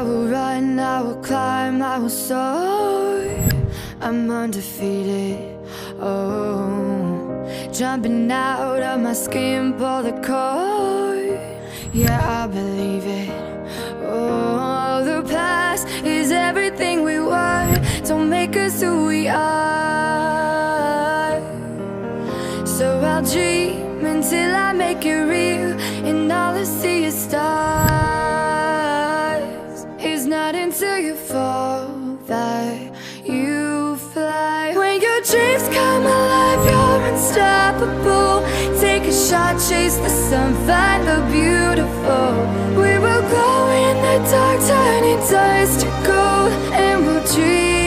I will run, I will climb, I will soar. I'm undefeated, oh. Jumping out of my skin, pull the cord. Yeah, I believe it. Oh, the past is everything we were. Don't make us who we are. So I'll dream until I make it real, and all I see is stars. It's not until you fall that you fly. When your dreams come alive, you're unstoppable. Take a shot, chase the sun, find the beautiful. We will glow in the dark, turning dust to gold, and we'll dream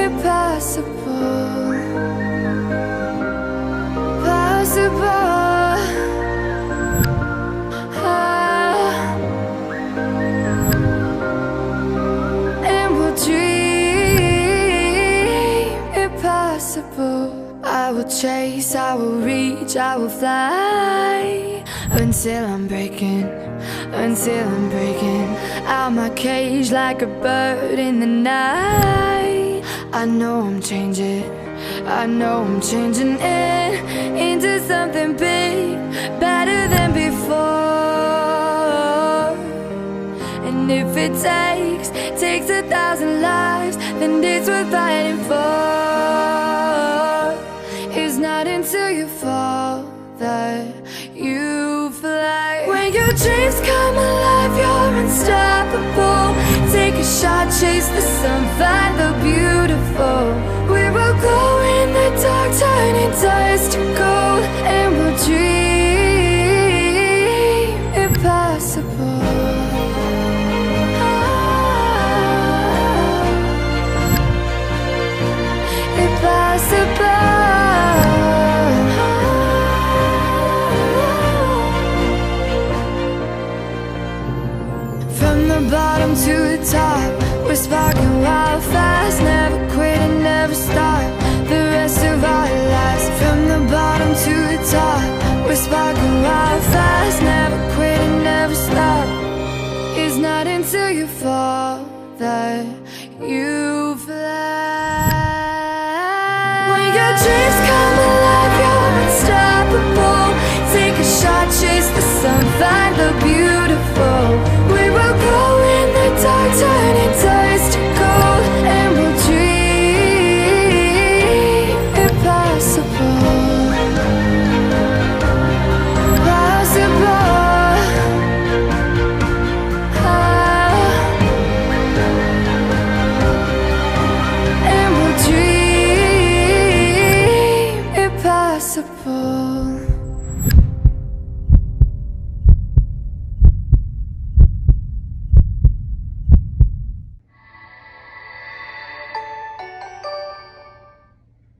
impossible. Possible. And we'll dream impossible. I will chase, I will reach, I will fly until I'm breaking out my cage like a bird in the night. I know I'm changing into something big, better than before. And if it takes 1,000 lives, then it's worth fighting for. It's not until you fall that you fly. When your dreams come alive, you're unstoppable. Take a shot, chase the sun, find the beautiful. We will glow in the dark, turning dust to gold, and we'll dream impossible. Impossible. From the bottom to the top, we're sparking wild fast. Never quit and never stop the rest of our lives. From the bottom to the top, we're sparking wild fast. Never quit and never stop. It's not until you fall that you fly. When your dreams come alive, you're unstoppable. Take a shot, chase the sun, find the beautiful. We will glow in the dark, turning dust to gold, and we'll dream impossible. Possible. And we'll dream impossible.